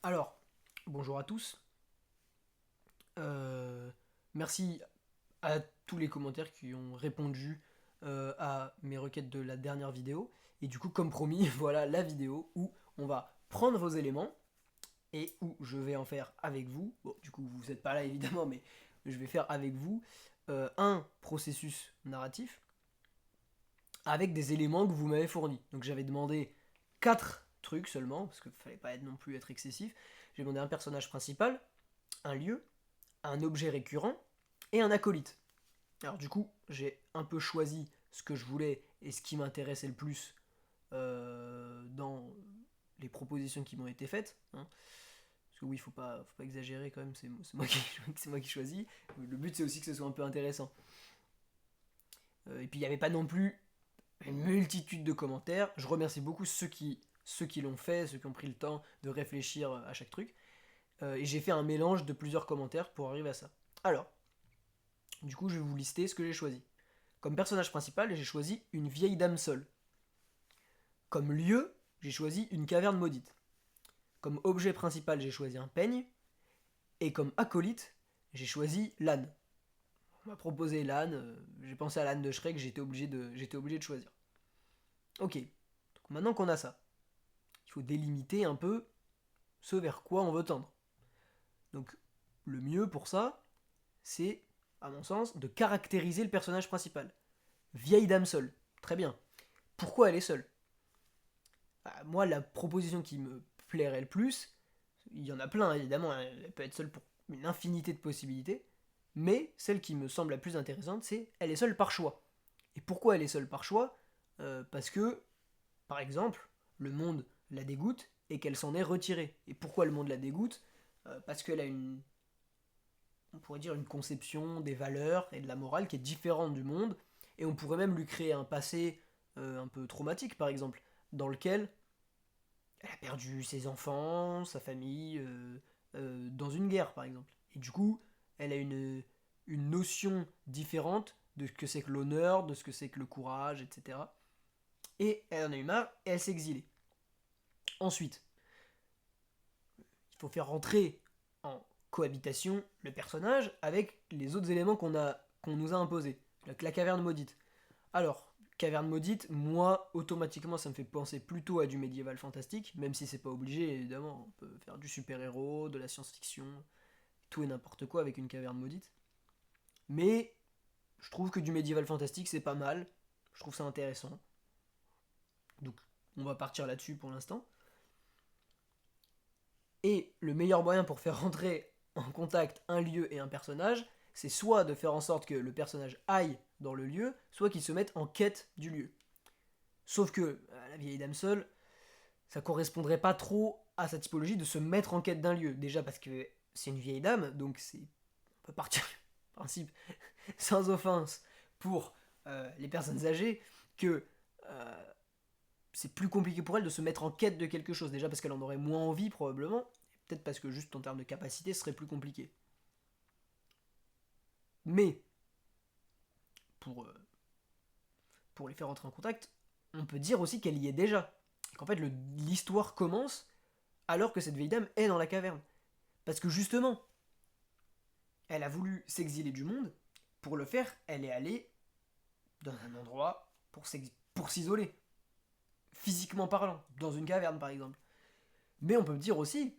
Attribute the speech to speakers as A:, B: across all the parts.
A: Alors, bonjour à tous. Merci à tous les commentaires qui ont répondu à mes requêtes de la dernière vidéo. Et du coup, comme promis, voilà la vidéo où on va prendre vos éléments et où je vais en faire avec vous. Bon, du coup, vous n'êtes pas là évidemment, mais je vais faire avec vous un processus narratif avec des éléments que vous m'avez fournis. Donc j'avais demandé 4 trucs seulement, parce qu'il ne fallait pas être non plus être excessif. J'ai demandé un personnage principal, un lieu, un objet récurrent et un acolyte. Alors du coup, j'ai un peu choisi ce que je voulais et ce qui m'intéressait le plus dans les propositions qui m'ont été faites. Hein. Parce que oui, faut pas exagérer quand même, c'est moi, c'est moi qui choisis. Le but c'est aussi que ce soit un peu intéressant. Et puis il n'y avait pas non plus une multitude de commentaires. Je remercie beaucoup ceux qui l'ont fait, ceux qui ont pris le temps de réfléchir à chaque truc. Et j'ai fait un mélange de plusieurs commentaires pour arriver à ça. Alors, du coup, je vais vous lister ce que j'ai choisi. Comme personnage principal, j'ai choisi une vieille dame seule. Comme lieu, j'ai choisi une caverne maudite. Comme objet principal, j'ai choisi un peigne. Et comme acolyte, j'ai choisi l'âne. On m'a proposé l'âne, j'ai pensé à l'âne de Shrek, j'étais obligé de choisir. Ok, donc maintenant qu'on a ça, il faut délimiter un peu ce vers quoi on veut tendre. Donc le mieux pour ça, c'est, à mon sens, de caractériser le personnage principal. Vieille dame seule, très bien. Pourquoi elle est seule? Moi, la proposition qui me plairait le plus, il y en a plein évidemment, elle peut être seule pour une infinité de possibilités, mais celle qui me semble la plus intéressante, c'est elle est seule par choix. Et pourquoi elle est seule par choix? Parce que, par exemple, le monde la dégoûte et qu'elle s'en est retirée. Et pourquoi le monde la dégoûte? Parce qu'elle a on pourrait dire une conception des valeurs et de la morale qui est différente du monde, et on pourrait même lui créer un passé un peu traumatique, par exemple, dans lequel elle a perdu ses enfants, sa famille, dans une guerre, par exemple. Et du coup, elle a une notion différente de ce que c'est que l'honneur, de ce que c'est que le courage, etc. Et elle en a eu marre et elle s'est exilée. Ensuite, il faut faire rentrer en cohabitation le personnage avec les autres éléments qu'on nous a imposés. La caverne maudite. Alors, caverne maudite, moi, automatiquement, ça me fait penser plutôt à du médiéval fantastique, même si c'est pas obligé, évidemment. On peut faire du super-héros, de la science-fiction, tout et n'importe quoi avec une caverne maudite. Mais je trouve que du médiéval fantastique, c'est pas mal. Je trouve ça intéressant. Donc, on va partir là-dessus pour l'instant. Et le meilleur moyen pour faire rentrer en contact un lieu et un personnage, c'est soit de faire en sorte que le personnage aille dans le lieu, soit qu'il se mette en quête du lieu. Sauf que la vieille dame seule, ça correspondrait pas trop à sa typologie de se mettre en quête d'un lieu. Déjà parce que c'est une vieille dame, donc on peut partir du principe, sans offense, pour les personnes âgées, que euh, c'est plus compliqué pour elle de se mettre en quête de quelque chose. Déjà parce qu'elle en aurait moins envie probablement, et peut-être parce que juste en termes de capacité, ce serait plus compliqué. Mais pour, euh, pour les faire entrer en contact, on peut dire aussi qu'elle y est déjà. Et qu'en fait, l'histoire commence alors que cette vieille dame est dans la caverne. Parce que justement, elle a voulu s'exiler du monde. Pour le faire, elle est allée dans un endroit pour s'isoler, physiquement parlant, dans une caverne par exemple. Mais on peut dire aussi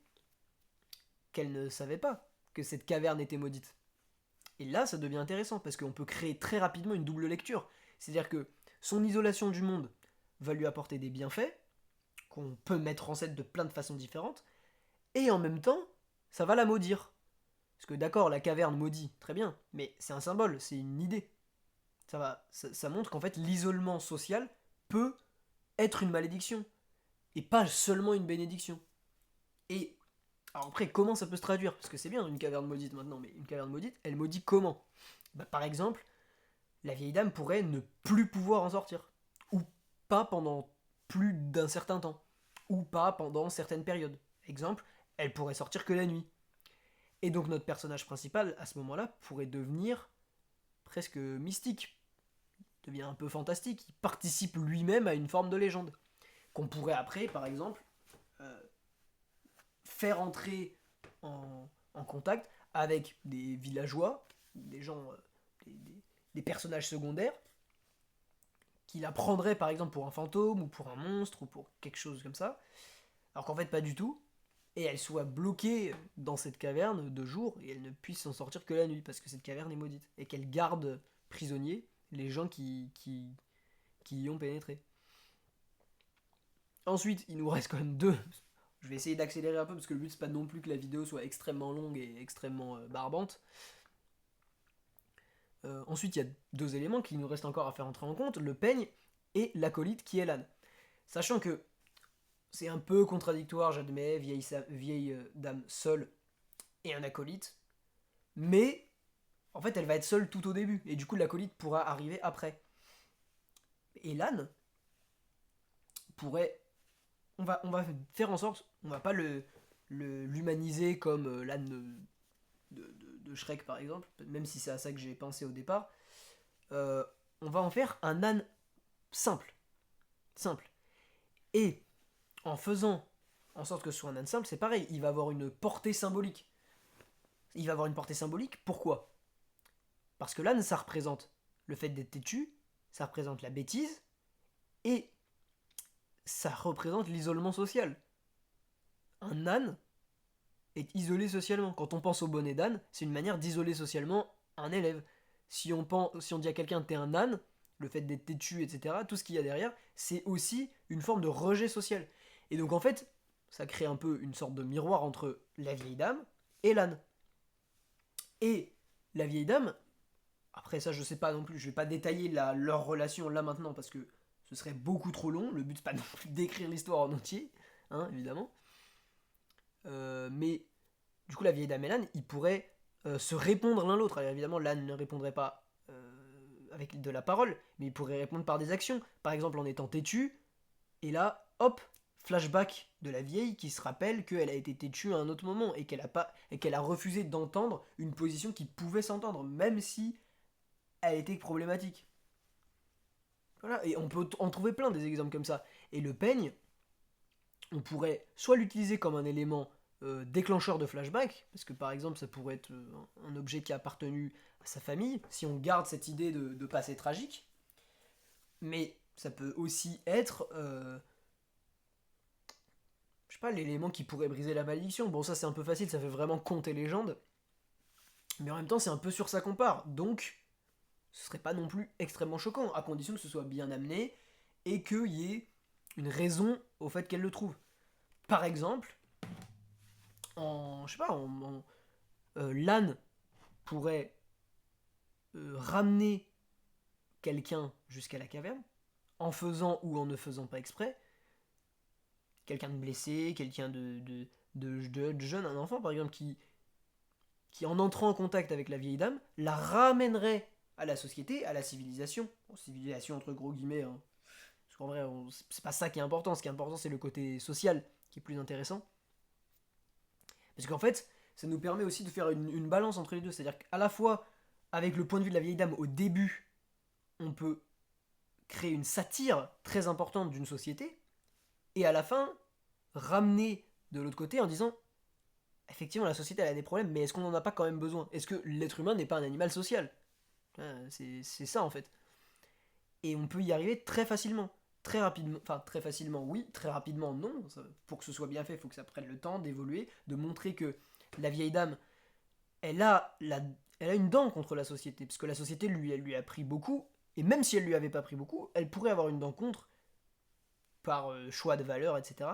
A: qu'elle ne savait pas que cette caverne était maudite. Et là, ça devient intéressant parce qu'on peut créer très rapidement une double lecture. C'est-à-dire que son isolation du monde va lui apporter des bienfaits qu'on peut mettre en scène de plein de façons différentes, et en même temps, ça va la maudire. Parce que d'accord, la caverne maudit, très bien, mais c'est un symbole, c'est une idée. Ça montre qu'en fait l'isolement social peut être une malédiction et pas seulement une bénédiction. Et alors après, comment ça peut se traduire? Parce que c'est bien une caverne maudite maintenant, mais une caverne maudite, elle maudit comment? Par exemple, la vieille dame pourrait ne plus pouvoir en sortir. Ou pas pendant plus d'un certain temps. Ou pas pendant certaines périodes. Exemple, elle pourrait sortir que la nuit. Et donc notre personnage principal, à ce moment-là, pourrait devenir presque mystique, devient un peu fantastique. Il participe lui-même à une forme de légende. Qu'on pourrait après, par exemple, faire entrer en contact avec des villageois, des gens, des personnages secondaires, qui la prendraient par exemple pour un fantôme, ou pour un monstre, ou pour quelque chose comme ça, alors qu'en fait pas du tout, et elle soit bloquée dans cette caverne de jour, et elle ne puisse s'en sortir que la nuit, parce que cette caverne est maudite, et qu'elle garde prisonniers les gens qui y ont pénétré. Ensuite, il nous reste quand même deux. Je vais essayer d'accélérer un peu parce que le but c'est pas non plus que la vidéo soit extrêmement longue et extrêmement barbante. Ensuite, il y a deux éléments qui nous restent encore à faire entrer en compte, le peigne et l'acolyte qui est l'âne. Sachant que c'est un peu contradictoire, j'admets, vieille dame seule et un acolyte, mais en fait elle va être seule tout au début, et du coup l'acolyte pourra arriver après. Et l'âne pourrait on va faire en sorte, on va pas l'humaniser comme l'âne de Shrek par exemple, même si c'est à ça que j'ai pensé au départ. Euh, on va en faire un âne simple. Simple. Et en faisant en sorte que ce soit un âne simple, c'est pareil, il va avoir une portée symbolique. Il va avoir une portée symbolique, pourquoi? Parce que l'âne, ça représente le fait d'être têtu, ça représente la bêtise, et ça représente l'isolement social. Un âne est isolé socialement. Quand on pense au bonnet d'âne, c'est une manière d'isoler socialement un élève. Si on dit à quelqu'un t'es un âne, le fait d'être têtu, etc., tout ce qu'il y a derrière, c'est aussi une forme de rejet social. Et donc en fait, ça crée un peu une sorte de miroir entre la vieille dame et l'âne. Et la vieille dame, après ça je sais pas non plus, je vais pas détailler leur relation là maintenant parce que ce serait beaucoup trop long, le but c'est pas non plus d'écrire l'histoire en entier, hein, évidemment. Mais du coup, la vieille dame et l'âne, ils pourraient se répondre l'un l'autre. Alors évidemment, l'âne ne répondrait pas avec de la parole, mais il pourrait répondre par des actions. Par exemple, en étant têtu, et là, hop, flashback de la vieille qui se rappelle qu'elle a été têtue à un autre moment et qu'elle a refusé d'entendre une position qui pouvait s'entendre, même si elle était problématique. Voilà, et on peut en trouver plein des exemples comme ça. Et le peigne, on pourrait soit l'utiliser comme un élément déclencheur de flashback, parce que par exemple ça pourrait être un objet qui a appartenu à sa famille, si on garde cette idée de passé tragique, mais ça peut aussi être, je sais pas, l'élément qui pourrait briser la malédiction. Bon, ça c'est un peu facile, ça fait vraiment conte et légende, mais en même temps c'est un peu sur ça qu'on part, donc ce serait pas non plus extrêmement choquant, à condition que ce soit bien amené et qu'il y ait une raison au fait qu'elle le trouve. Par exemple, je sais pas, l'âne pourrait ramener quelqu'un jusqu'à la caverne, en faisant ou en ne faisant pas exprès, quelqu'un de blessé, quelqu'un de jeune, un enfant par exemple, qui en entrant en contact avec la vieille dame, la ramènerait à la société, à la civilisation. Bon, civilisation entre gros guillemets, hein. Parce qu'en vrai, c'est pas ça qui est important, ce qui est important c'est le côté social qui est plus intéressant. Parce qu'en fait, ça nous permet aussi de faire une balance entre les deux. C'est-à-dire qu'à la fois, avec le point de vue de la vieille dame au début, on peut créer une satire très importante d'une société, et à la fin, ramener de l'autre côté en disant effectivement, la société elle a des problèmes, mais est-ce qu'on n'en a pas quand même besoin? Est-ce que l'être humain n'est pas un animal social? C'est ça en fait. Et on peut y arriver très facilement. Très rapidement, enfin très facilement oui, très rapidement non. Pour que ce soit bien fait, il faut que ça prenne le temps d'évoluer, de montrer que la vieille dame, elle a une dent contre la société, parce que la société elle lui a pris beaucoup, et même si elle lui avait pas pris beaucoup, elle pourrait avoir une dent contre, par choix de valeur, etc.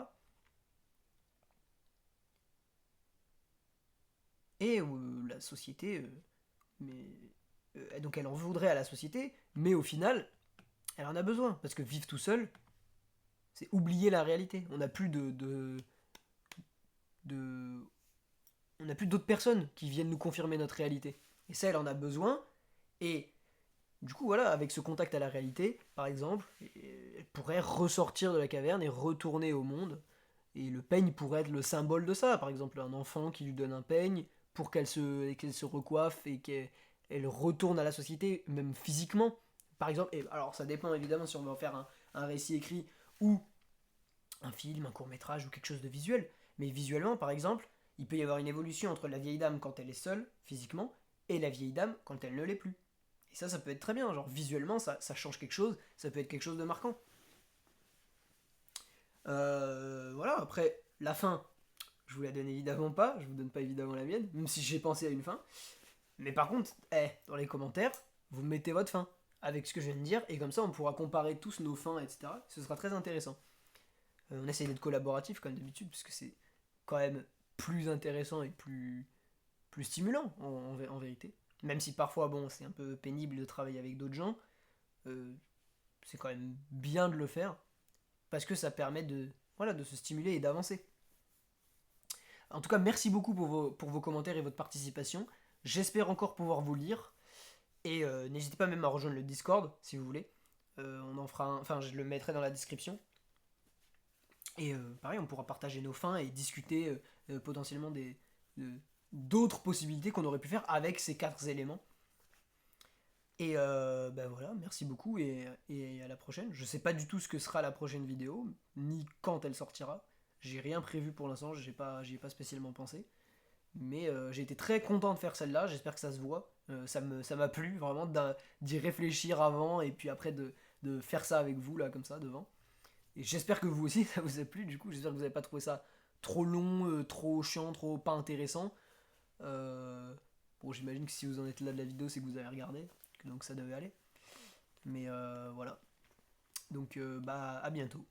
A: Et la société, mais, donc elle en voudrait à la société, mais au final, elle en a besoin, parce que vivre tout seul, c'est oublier la réalité. On n'a plus de on n'a plus d'autres personnes qui viennent nous confirmer notre réalité. Et ça, elle en a besoin. Et du coup, voilà, avec ce contact à la réalité, par exemple, elle pourrait ressortir de la caverne et retourner au monde. Et le peigne pourrait être le symbole de ça. Par exemple, un enfant qui lui donne un peigne pour qu'elle se recoiffe et qu'elle retourne à la société, même physiquement. Par exemple, et alors ça dépend évidemment si on veut en faire un récit écrit ou un film, un court métrage ou quelque chose de visuel. Mais visuellement, par exemple, il peut y avoir une évolution entre la vieille dame quand elle est seule, physiquement, et la vieille dame quand elle ne l'est plus. Et ça peut être très bien, genre visuellement, ça change quelque chose, ça peut être quelque chose de marquant. Voilà, après, la fin, je vous la donne évidemment pas, je vous donne pas évidemment la mienne, même si j'ai pensé à une fin. Mais par contre, dans les commentaires, vous mettez votre fin avec ce que je viens de dire, et comme ça on pourra comparer tous nos fins, etc. Ce sera très intéressant. On essaie d'être collaboratif comme d'habitude, parce que c'est quand même plus intéressant et plus stimulant en vérité. Même si parfois, bon, c'est un peu pénible de travailler avec d'autres gens, euh, c'est quand même bien de le faire, parce que ça permet voilà, de se stimuler et d'avancer. En tout cas, merci beaucoup pour vos commentaires et votre participation. J'espère encore pouvoir vous lire. Et n'hésitez pas même à rejoindre le Discord si vous voulez. On en fera enfin, je le mettrai dans la description. Et pareil, on pourra partager nos fins et discuter potentiellement d'autres possibilités qu'on aurait pu faire avec ces 4 éléments. Et ben voilà, merci beaucoup et à la prochaine. Je sais pas du tout ce que sera la prochaine vidéo, ni quand elle sortira. J'ai rien prévu pour l'instant, j'y ai pas spécialement pensé. Mais j'ai été très content de faire celle-là, j'espère que ça se voit. Ça m'a plu vraiment d'y réfléchir avant et puis après de faire ça avec vous là comme ça devant. Et j'espère que vous aussi ça vous a plu du coup, j'espère que vous n'avez pas trouvé ça trop long, trop chiant, trop pas intéressant. Euh, bon j'imagine que si vous en êtes là de la vidéo c'est que vous avez regardé, donc ça devait aller. Mais voilà. Donc bah à bientôt.